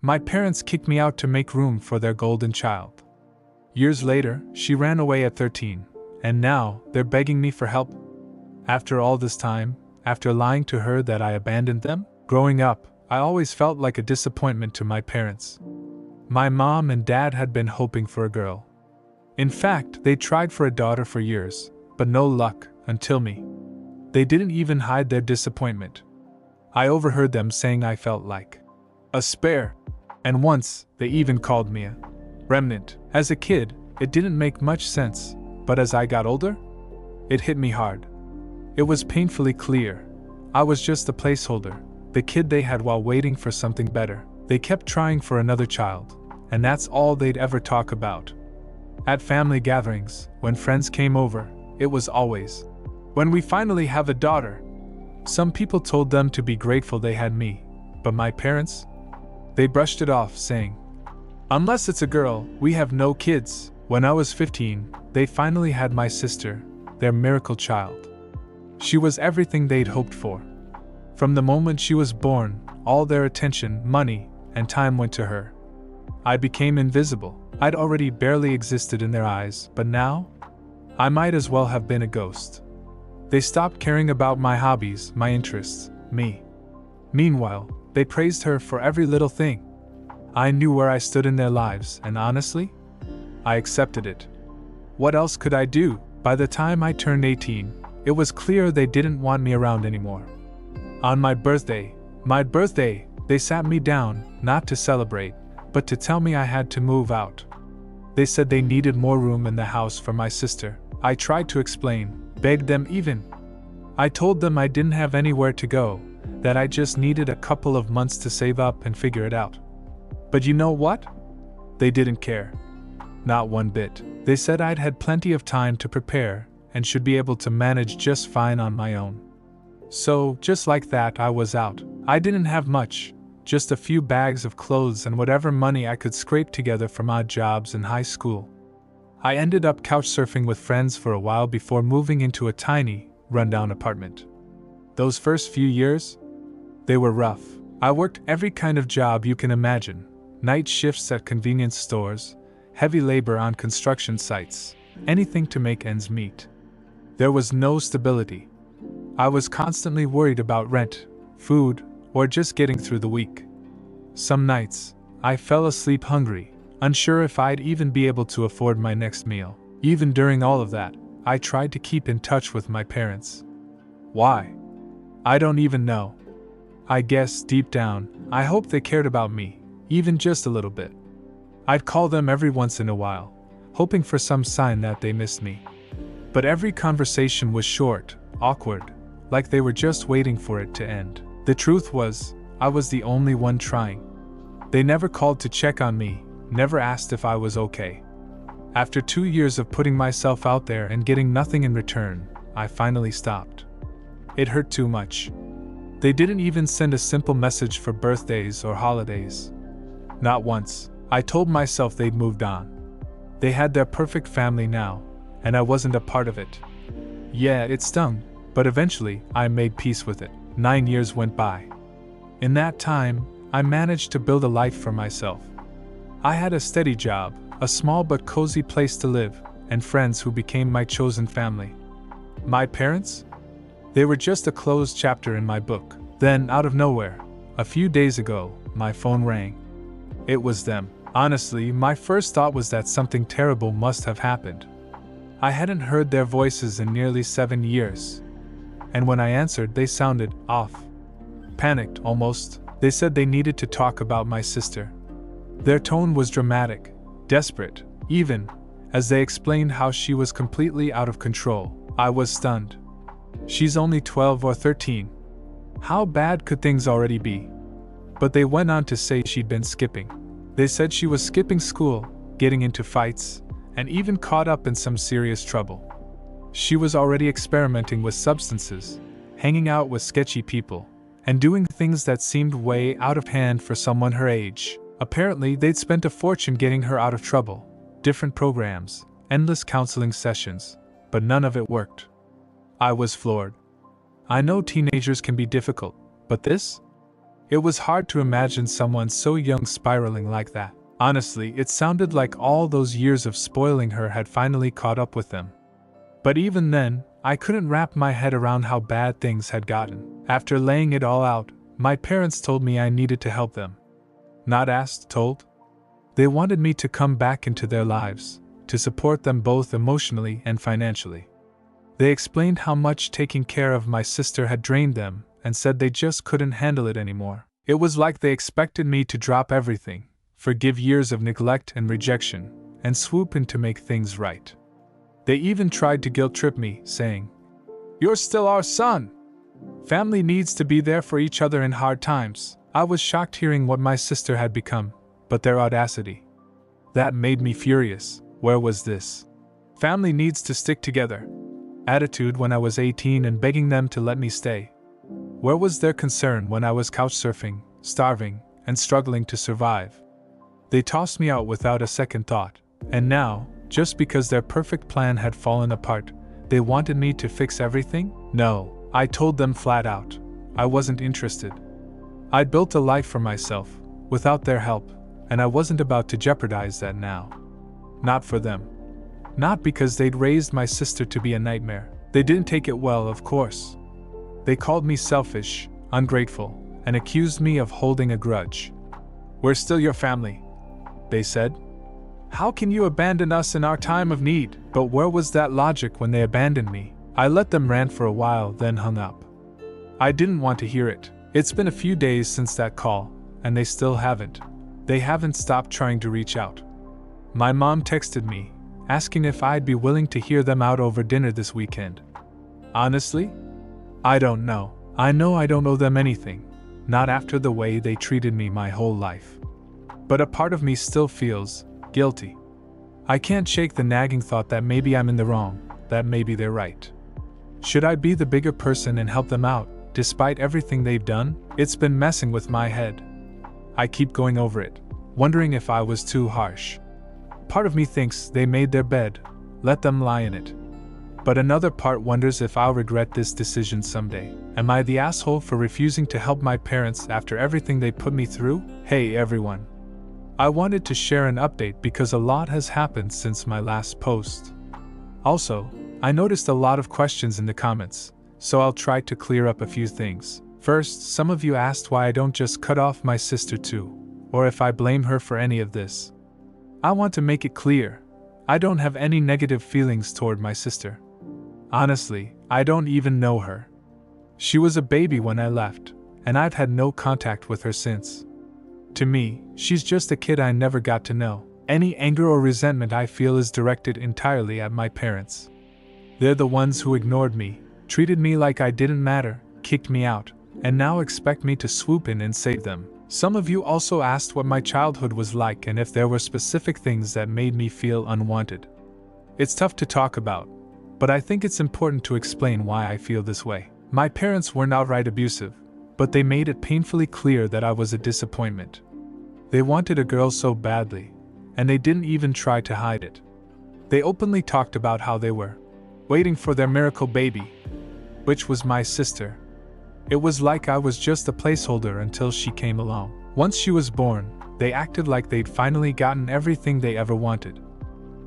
My parents kicked me out to make room for their golden child. Years later, she ran away at 13, and now they're begging me for help. After all this time, after lying to her that I abandoned them? Growing up, I always felt like a disappointment to my parents. My mom and dad had been hoping for a girl. In fact, they tried for a daughter for years, but no luck, until me. They didn't even hide their disappointment. I overheard them saying I felt like a spare. And once, they even called me a remnant. As a kid, it didn't make much sense, but as I got older, it hit me hard. It was painfully clear. I was just a placeholder, the kid they had while waiting for something better. They kept trying for another child, and that's all they'd ever talk about. At family gatherings, when friends came over, it was always, "When we finally have a daughter." Some people told them to be grateful they had me, but my parents? They brushed it off, saying, "Unless it's a girl, we have no kids." When I was 15, they finally had my sister, their miracle child. She was everything they'd hoped for. From the moment she was born, all their attention, money, and time went to her. I became invisible. I'd already barely existed in their eyes, but now? I might as well have been a ghost. They stopped caring about my hobbies, my interests, me. Meanwhile, they praised her for every little thing. I knew where I stood in their lives, and honestly, I accepted it. What else could I do? By the time I turned 18, it was clear they didn't want me around anymore. On my birthday, they sat me down, not to celebrate, but to tell me I had to move out. They said they needed more room in the house for my sister. I tried to explain, begged them even. I told them I didn't have anywhere to go, that I just needed a couple of months to save up and figure it out. But you know what? They didn't care. Not one bit. They said I'd had plenty of time to prepare, and should be able to manage just fine on my own. So, just like that, I was out. I didn't have much, just a few bags of clothes and whatever money I could scrape together from odd jobs in high school. I ended up couch surfing with friends for a while before moving into a tiny, rundown apartment. Those first few years? They were rough. I worked every kind of job you can imagine. Night shifts at convenience stores, heavy labor on construction sites, anything to make ends meet. There was no stability. I was constantly worried about rent, food, or just getting through the week. Some nights, I fell asleep hungry, unsure if I'd even be able to afford my next meal. Even during all of that, I tried to keep in touch with my parents. Why? I don't even know. I guess, deep down, I hoped they cared about me, even just a little bit. I'd call them every once in a while, hoping for some sign that they missed me. But every conversation was short, awkward, like they were just waiting for it to end. The truth was, I was the only one trying. They never called to check on me, never asked if I was okay. After 2 years of putting myself out there and getting nothing in return, I finally stopped. It hurt too much. They didn't even send a simple message for birthdays or holidays. Not once. I told myself they'd moved on. They had their perfect family now, and I wasn't a part of it. Yeah, it stung, but eventually, I made peace with it. 9 years went by. In that time, I managed to build a life for myself. I had a steady job, a small but cozy place to live, and friends who became my chosen family. My parents? They were just a closed chapter in my book. Then, out of nowhere, a few days ago, my phone rang. It was them. Honestly, my first thought was that something terrible must have happened. I hadn't heard their voices in nearly 7 years. And when I answered, they sounded off. Panicked, almost. They said they needed to talk about my sister. Their tone was dramatic, desperate, even, as they explained how she was completely out of control. I was stunned. She's only 12 or 13. How bad could things already be? But they went on to say she'd been skipping. They said she was skipping school, getting into fights, and even caught up in some serious trouble. She was already experimenting with substances, hanging out with sketchy people, and doing things that seemed way out of hand for someone her age. Apparently, they'd spent a fortune getting her out of trouble, different programs, endless counseling sessions, but none of it worked. I was floored. I know teenagers can be difficult, but this? It was hard to imagine someone so young spiraling like that. Honestly, it sounded like all those years of spoiling her had finally caught up with them. But even then, I couldn't wrap my head around how bad things had gotten. After laying it all out, my parents told me I needed to help them. Not asked, told. They wanted me to come back into their lives, to support them both emotionally and financially. They explained how much taking care of my sister had drained them, and said they just couldn't handle it anymore. It was like they expected me to drop everything, forgive years of neglect and rejection, and swoop in to make things right. They even tried to guilt-trip me, saying, "You're still our son. Family needs to be there for each other in hard times." I was shocked hearing what my sister had become, but their audacity. That made me furious. Where was this "family needs to stick together" attitude when I was 18 and begging them to let me stay? Where was their concern when I was couch surfing, starving, and struggling to survive? They tossed me out without a second thought, and now, just because their perfect plan had fallen apart, they wanted me to fix everything? No, I told them flat out. I wasn't interested. I'd built a life for myself, without their help, and I wasn't about to jeopardize that now. Not for them. Not because they'd raised my sister to be a nightmare. They didn't take it well, of course. They called me selfish, ungrateful, and accused me of holding a grudge. "We're still your family," they said. "How can you abandon us in our time of need?" But where was that logic when they abandoned me? I let them rant for a while, then hung up. I didn't want to hear it. It's been a few days since that call, and they still haven't. They haven't stopped trying to reach out. My mom texted me, asking if I'd be willing to hear them out over dinner this weekend. Honestly, I don't know. I know I don't owe them anything, not after the way they treated me my whole life. But a part of me still feels guilty. I can't shake the nagging thought that maybe I'm in the wrong, that maybe they're right. Should I be the bigger person and help them out, despite everything they've done? It's been messing with my head. I keep going over it, wondering if I was too harsh. Part of me thinks they made their bed, let them lie in it. But another part wonders if I'll regret this decision someday. Am I the asshole for refusing to help my parents after everything they put me through? Hey everyone. I wanted to share an update because a lot has happened since my last post. Also, I noticed a lot of questions in the comments, so I'll try to clear up a few things. First, some of you asked why I don't just cut off my sister too, or if I blame her for any of this. I want to make it clear, I don't have any negative feelings toward my sister. Honestly, I don't even know her. She was a baby when I left, and I've had no contact with her since. To me, she's just a kid I never got to know. Any anger or resentment I feel is directed entirely at my parents. They're the ones who ignored me, treated me like I didn't matter, kicked me out, and now expect me to swoop in and save them. Some of you also asked what my childhood was like and if there were specific things that made me feel unwanted. It's tough to talk about, but I think it's important to explain why I feel this way. My parents weren't outright abusive, but they made it painfully clear that I was a disappointment. They wanted a girl so badly, and they didn't even try to hide it. They openly talked about how they were waiting for their miracle baby, which was my sister. It was like I was just a placeholder until she came along. Once she was born, they acted like they'd finally gotten everything they ever wanted.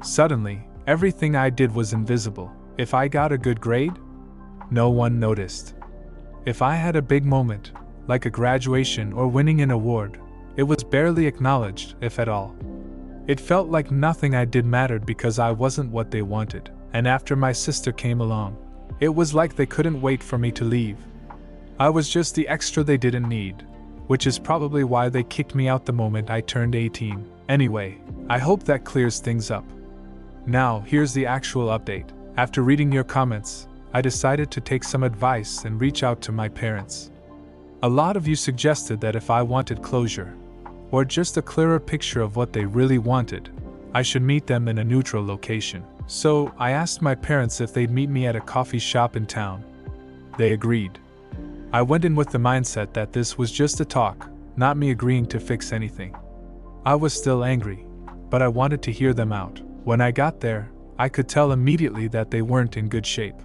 Suddenly, everything I did was invisible. If I got a good grade, no one noticed. If I had a big moment, like a graduation or winning an award, it was barely acknowledged, if at all. It felt like nothing I did mattered because I wasn't what they wanted. And after my sister came along, it was like they couldn't wait for me to leave. I was just the extra they didn't need, which is probably why they kicked me out the moment I turned 18. Anyway, I hope that clears things up. Now, here's the actual update. After reading your comments, I decided to take some advice and reach out to my parents. A lot of you suggested that if I wanted closure, or just a clearer picture of what they really wanted, I should meet them in a neutral location. So, I asked my parents if they'd meet me at a coffee shop in town. They agreed. I went in with the mindset that this was just a talk, not me agreeing to fix anything. I was still angry, but I wanted to hear them out. When I got there, I could tell immediately that they weren't in good shape.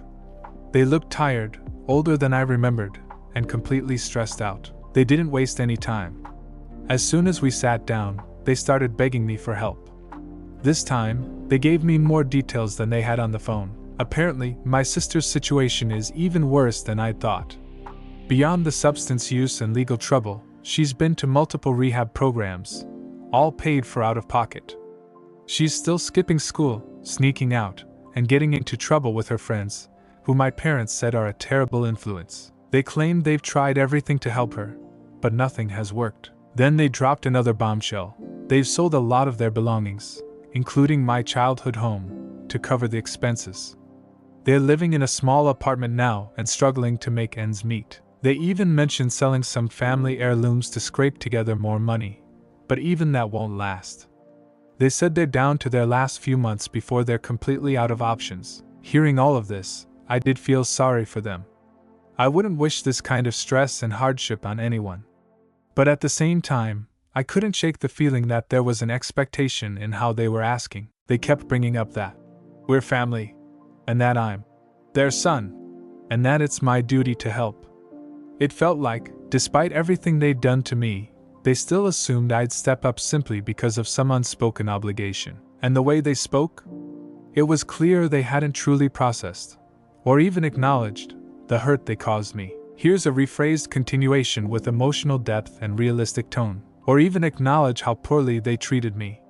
They looked tired, older than I remembered, and completely stressed out. They didn't waste any time. As soon as we sat down, they started begging me for help. This time, they gave me more details than they had on the phone. Apparently, my sister's situation is even worse than I thought. Beyond the substance use and legal trouble, she's been to multiple rehab programs, all paid for out of pocket. She's still skipping school, sneaking out, and getting into trouble with her friends, who my parents said are a terrible influence. They claim they've tried everything to help her, but nothing has worked. Then they dropped another bombshell. They've sold a lot of their belongings, including my childhood home, to cover the expenses. They're living in a small apartment now and struggling to make ends meet. They even mentioned selling some family heirlooms to scrape together more money, but even that won't last. They said they're down to their last few months before they're completely out of options. Hearing all of this, I did feel sorry for them. I wouldn't wish this kind of stress and hardship on anyone. But at the same time, I couldn't shake the feeling that there was an expectation in how they were asking. They kept bringing up that we're family, and that I'm their son, and that it's my duty to help. It felt like, despite everything they'd done to me, they still assumed I'd step up simply because of some unspoken obligation. And the way they spoke? It was clear they hadn't truly processed, or even acknowledged, the hurt they caused me. Here's a rephrased continuation with emotional depth and realistic tone. Or even acknowledge how poorly they treated me.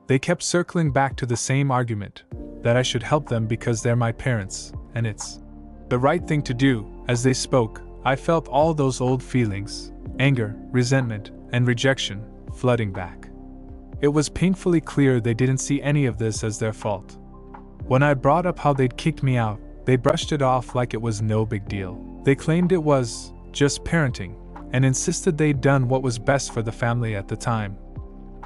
They kept circling back to the same argument, that I should help them because they're my parents, and it's the right thing to do. As they spoke, I felt all those old feelings, anger, resentment, and rejection, flooding back. It was painfully clear they didn't see any of this as their fault. When I brought up how they'd kicked me out, they brushed it off like it was no big deal. They claimed it was just parenting, and insisted they'd done what was best for the family at the time.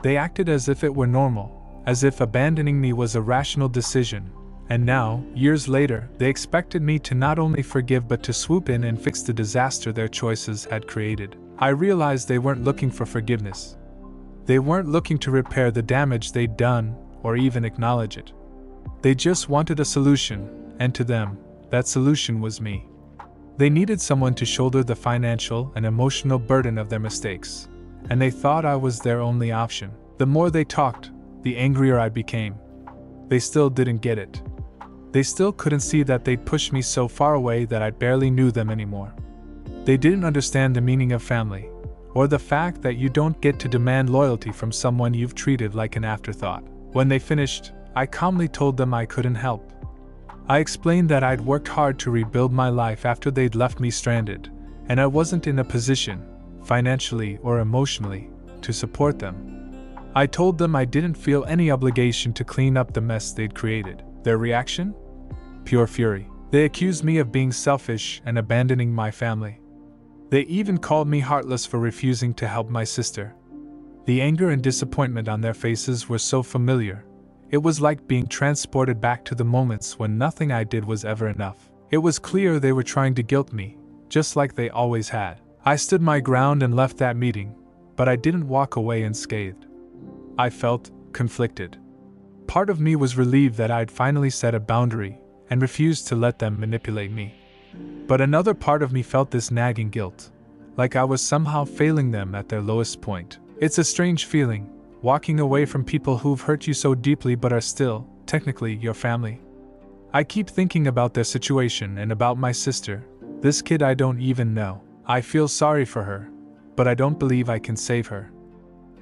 They acted as if it were normal, as if abandoning me was a rational decision, and now, years later, they expected me to not only forgive but to swoop in and fix the disaster their choices had created. I realized they weren't looking for forgiveness. They weren't looking to repair the damage they'd done, or even acknowledge it. They just wanted a solution, and to them, that solution was me. They needed someone to shoulder the financial and emotional burden of their mistakes, and they thought I was their only option. The more they talked, the angrier I became. They still didn't get it. They still couldn't see that they'd pushed me so far away that I barely knew them anymore. They didn't understand the meaning of family, or the fact that you don't get to demand loyalty from someone you've treated like an afterthought. When they finished, I calmly told them I couldn't help. I explained that I'd worked hard to rebuild my life after they'd left me stranded, and I wasn't in a position, financially or emotionally, to support them. I told them I didn't feel any obligation to clean up the mess they'd created. Their reaction? Pure fury. They accused me of being selfish and abandoning my family. They even called me heartless for refusing to help my sister. The anger and disappointment on their faces were so familiar. It was like being transported back to the moments when nothing I did was ever enough. It was clear they were trying to guilt me, just like they always had. I stood my ground and left that meeting, but I didn't walk away unscathed. I felt conflicted. Part of me was relieved that I'd finally set a boundary and refused to let them manipulate me. But another part of me felt this nagging guilt, like I was somehow failing them at their lowest point. It's a strange feeling, walking away from people who've hurt you so deeply but are still, technically, your family. I keep thinking about their situation and about my sister, this kid I don't even know. I feel sorry for her, but I don't believe I can save her.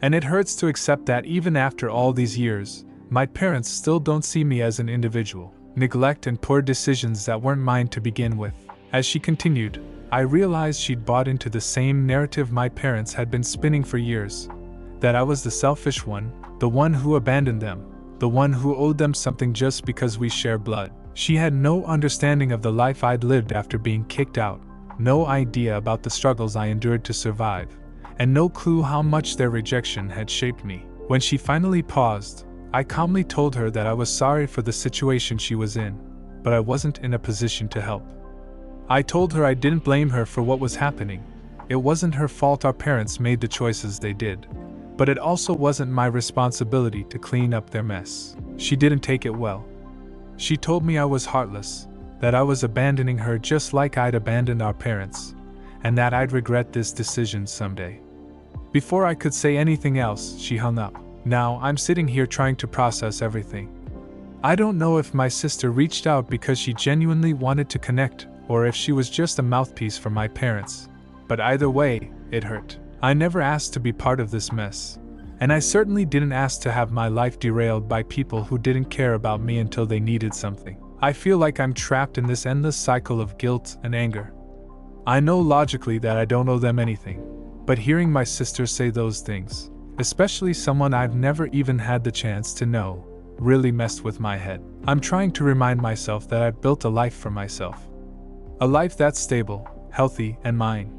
And it hurts to accept that even after all these years, my parents still don't see me as an individual. Neglect and poor decisions that weren't mine to begin with. As she continued, I realized she'd bought into the same narrative my parents had been spinning for years. That I was the selfish one, the one who abandoned them, the one who owed them something just because we share blood. She had no understanding of the life I'd lived after being kicked out, no idea about the struggles I endured to survive, and no clue how much their rejection had shaped me. When she finally paused, I calmly told her that I was sorry for the situation she was in, but I wasn't in a position to help. I told her I didn't blame her for what was happening. It wasn't her fault our parents made the choices they did. But it also wasn't my responsibility to clean up their mess. She didn't take it well. She told me I was heartless, that I was abandoning her just like I'd abandoned our parents, and that I'd regret this decision someday. Before I could say anything else, she hung up. Now, I'm sitting here trying to process everything. I don't know if my sister reached out because she genuinely wanted to connect, or if she was just a mouthpiece for my parents. But either way, it hurt. I never asked to be part of this mess. And I certainly didn't ask to have my life derailed by people who didn't care about me until they needed something. I feel like I'm trapped in this endless cycle of guilt and anger. I know logically that I don't owe them anything, but hearing my sister say those things, especially someone I've never even had the chance to know, really messed with my head. I'm trying to remind myself that I've built a life for myself. A life that's stable, healthy, and mine.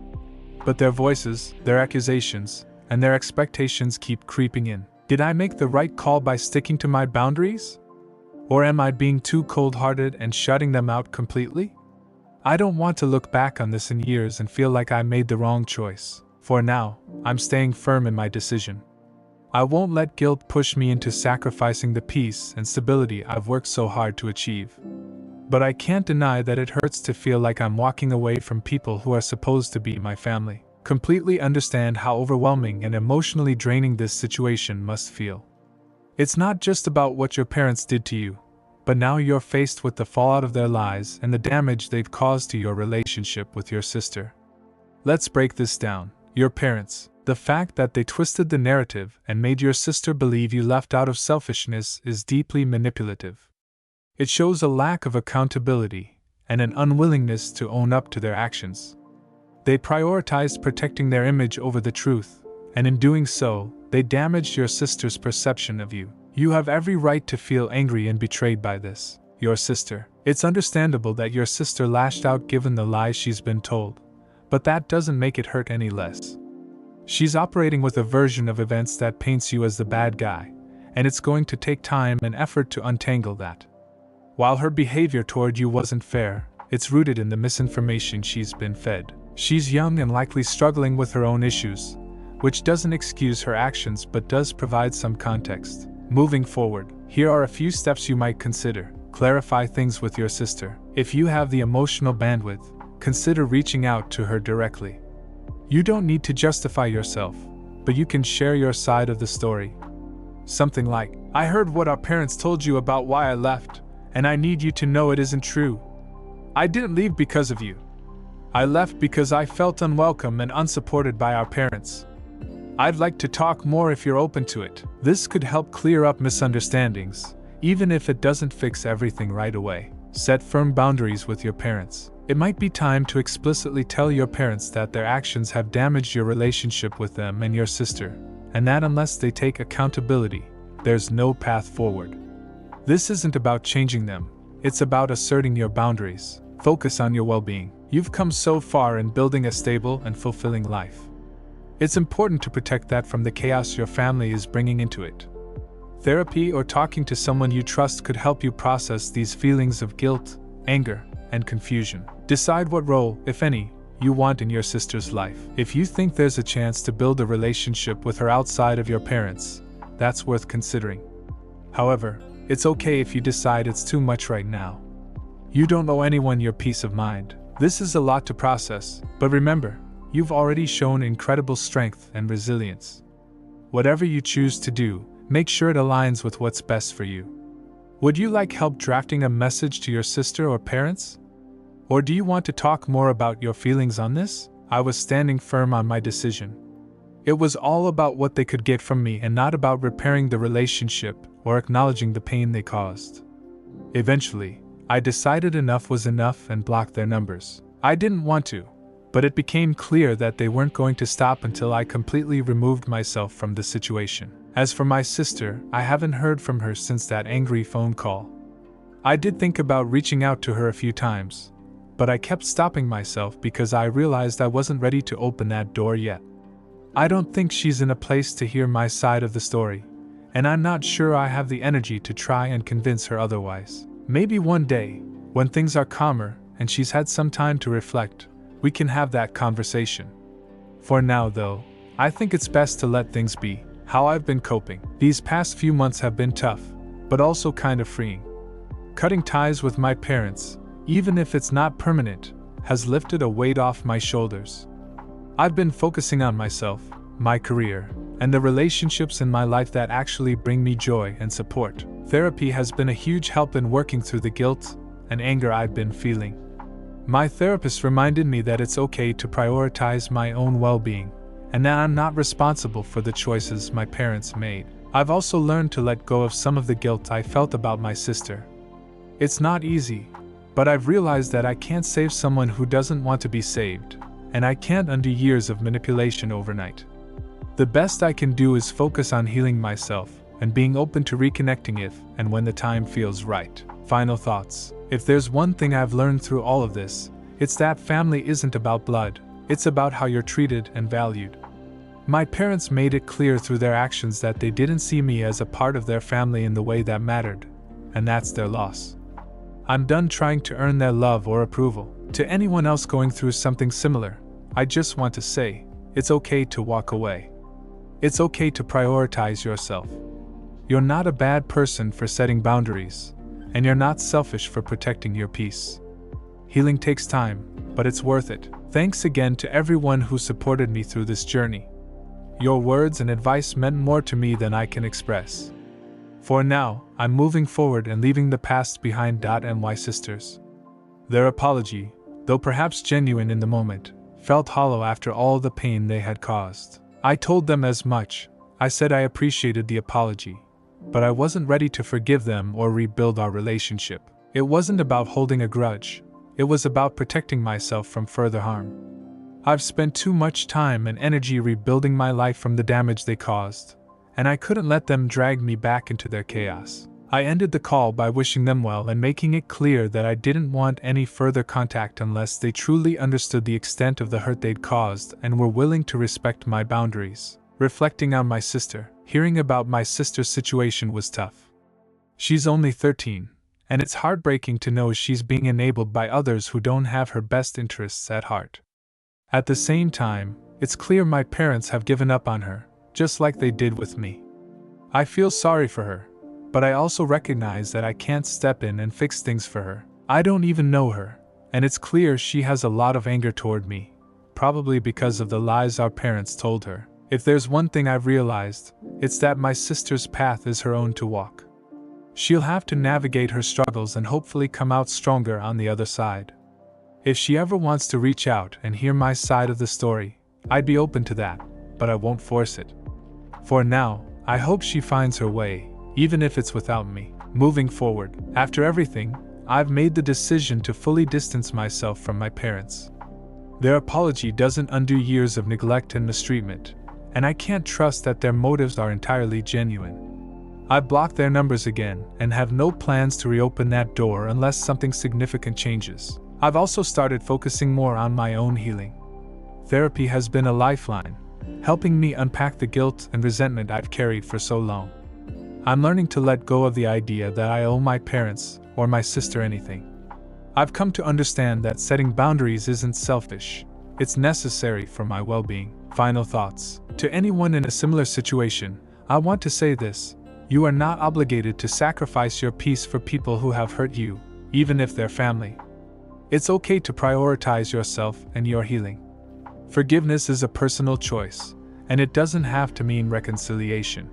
But their voices, their accusations, and their expectations keep creeping in. Did I make the right call by sticking to my boundaries? Or am I being too cold-hearted and shutting them out completely? I don't want to look back on this in years and feel like I made the wrong choice. For now, I'm staying firm in my decision. I won't let guilt push me into sacrificing the peace and stability I've worked so hard to achieve. But I can't deny that it hurts to feel like I'm walking away from people who are supposed to be my family. Completely understand how overwhelming and emotionally draining this situation must feel. It's not just about what your parents did to you, but now you're faced with the fallout of their lies and the damage they've caused to your relationship with your sister. Let's break this down. Your parents, the fact that they twisted the narrative and made your sister believe you left out of selfishness is deeply manipulative. It shows a lack of accountability and an unwillingness to own up to their actions. They prioritized protecting their image over the truth, and in doing so, they damaged your sister's perception of you. You have every right to feel angry and betrayed by this. Your sister. It's understandable that your sister lashed out given the lies she's been told, but that doesn't make it hurt any less. She's operating with a version of events that paints you as the bad guy, and it's going to take time and effort to untangle that. While her behavior toward you wasn't fair, it's rooted in the misinformation she's been fed. She's young and likely struggling with her own issues, which doesn't excuse her actions but does provide some context. Moving forward, here are a few steps you might consider. Clarify things with your sister. If you have the emotional bandwidth, consider reaching out to her directly. You don't need to justify yourself, but you can share your side of the story. Something like, "I heard what our parents told you about why I left, and I need you to know it isn't true. I didn't leave because of you. I left because I felt unwelcome and unsupported by our parents. I'd like to talk more if you're open to it." This could help clear up misunderstandings, even if it doesn't fix everything right away. Set firm boundaries with your parents. It might be time to explicitly tell your parents that their actions have damaged your relationship with them and your sister, and that unless they take accountability, there's no path forward. This isn't about changing them, it's about asserting your boundaries. Focus on your well-being. You've come so far in building a stable and fulfilling life. It's important to protect that from the chaos your family is bringing into it. Therapy or talking to someone you trust could help you process these feelings of guilt, anger, and confusion. Decide what role, if any, you want in your sister's life. If you think there's a chance to build a relationship with her outside of your parents, that's worth considering. However, it's okay if you decide it's too much right now. You don't owe anyone your peace of mind. This is a lot to process, but remember, you've already shown incredible strength and resilience. Whatever you choose to do, make sure it aligns with what's best for you. Would you like help drafting a message to your sister or parents? Or do you want to talk more about your feelings on this? I was standing firm on my decision. It was all about what they could get from me and not about repairing the relationship or acknowledging the pain they caused. Eventually, I decided enough was enough and blocked their numbers. I didn't want to, but it became clear that they weren't going to stop until I completely removed myself from the situation. As for my sister, I haven't heard from her since that angry phone call. I did think about reaching out to her a few times, but I kept stopping myself because I realized I wasn't ready to open that door yet. I don't think she's in a place to hear my side of the story, and I'm not sure I have the energy to try and convince her otherwise. Maybe one day, when things are calmer and she's had some time to reflect, we can have that conversation. For now, though, I think it's best to let things be. How I've been coping. These past few months have been tough, but also kind of freeing. Cutting ties with my parents, even if it's not permanent, has lifted a weight off my shoulders. I've been focusing on myself, my career, and the relationships in my life that actually bring me joy and support. Therapy has been a huge help in working through the guilt and anger I've been feeling. My therapist reminded me that it's okay to prioritize my own well-being, and that I'm not responsible for the choices my parents made. I've also learned to let go of some of the guilt I felt about my sister. It's not easy, but I've realized that I can't save someone who doesn't want to be saved, and I can't undo years of manipulation overnight. The best I can do is focus on healing myself and being open to reconnecting if and when the time feels right. Final thoughts. If there's one thing I've learned through all of this, it's that family isn't about blood, it's about how you're treated and valued. My parents made it clear through their actions that they didn't see me as a part of their family in the way that mattered, and that's their loss. I'm done trying to earn their love or approval. To anyone else going through something similar, I just want to say, it's okay to walk away. It's okay to prioritize yourself. You're not a bad person for setting boundaries, and you're not selfish for protecting your peace. Healing takes time, but it's worth it. Thanks again to everyone who supported me through this journey. Your words and advice meant more to me than I can express. For now, I'm moving forward and leaving the past behind. My sisters. Their apology, though perhaps genuine in the moment, felt hollow after all the pain they had caused. I told them as much. I said I appreciated the apology, but I wasn't ready to forgive them or rebuild our relationship. It wasn't about holding a grudge, it was about protecting myself from further harm. I've spent too much time and energy rebuilding my life from the damage they caused, and I couldn't let them drag me back into their chaos. I ended the call by wishing them well and making it clear that I didn't want any further contact unless they truly understood the extent of the hurt they'd caused and were willing to respect my boundaries. Reflecting on my sister, hearing about my sister's situation was tough. She's only 13, and it's heartbreaking to know she's being enabled by others who don't have her best interests at heart. At the same time, it's clear my parents have given up on her, just like they did with me. I feel sorry for her, but I also recognize that I can't step in and fix things for her. I don't even know her, and it's clear she has a lot of anger toward me, probably because of the lies our parents told her. If there's one thing I've realized, it's that my sister's path is her own to walk. She'll have to navigate her struggles and hopefully come out stronger on the other side. If she ever wants to reach out and hear my side of the story, I'd be open to that, but I won't force it. For now, I hope she finds her way, even if it's without me. Moving forward, after everything, I've made the decision to fully distance myself from my parents. Their apology doesn't undo years of neglect and mistreatment, and I can't trust that their motives are entirely genuine. I've blocked their numbers again and have no plans to reopen that door unless something significant changes. I've also started focusing more on my own healing. Therapy has been a lifeline, helping me unpack the guilt and resentment I've carried for so long. I'm learning to let go of the idea that I owe my parents or my sister anything. I've come to understand that setting boundaries isn't selfish, it's necessary for my well-being. Final thoughts. To anyone in a similar situation, I want to say this: you are not obligated to sacrifice your peace for people who have hurt you, even if they're family. It's okay to prioritize yourself and your healing. Forgiveness is a personal choice, and it doesn't have to mean reconciliation.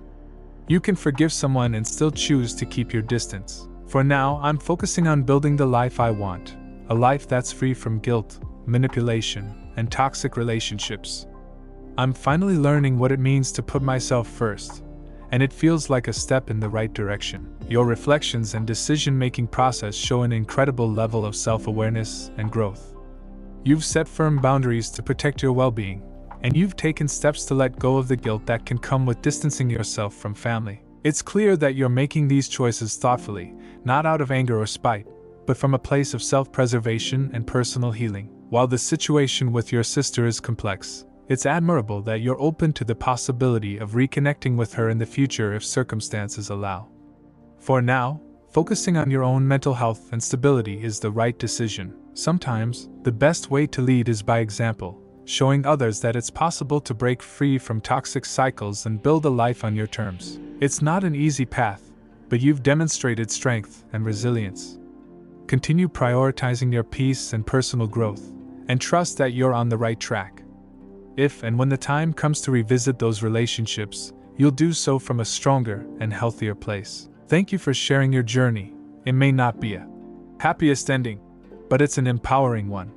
You can forgive someone and still choose to keep your distance. For now, I'm focusing on building the life I want, a life that's free from guilt, manipulation, and toxic relationships. I'm finally learning what it means to put myself first, and it feels like a step in the right direction. Your reflections and decision-making process show an incredible level of self-awareness and growth. You've set firm boundaries to protect your well-being, and you've taken steps to let go of the guilt that can come with distancing yourself from family. It's clear that you're making these choices thoughtfully, not out of anger or spite, but from a place of self-preservation and personal healing. While the situation with your sister is complex, it's admirable that you're open to the possibility of reconnecting with her in the future if circumstances allow. For now, focusing on your own mental health and stability is the right decision. Sometimes, the best way to lead is by example, showing others that it's possible to break free from toxic cycles and build a life on your terms. It's not an easy path, but you've demonstrated strength and resilience. Continue prioritizing your peace and personal growth, and trust that you're on the right track. If and when the time comes to revisit those relationships, you'll do so from a stronger and healthier place. Thank you for sharing your journey. It may not be a happiest ending, but it's an empowering one.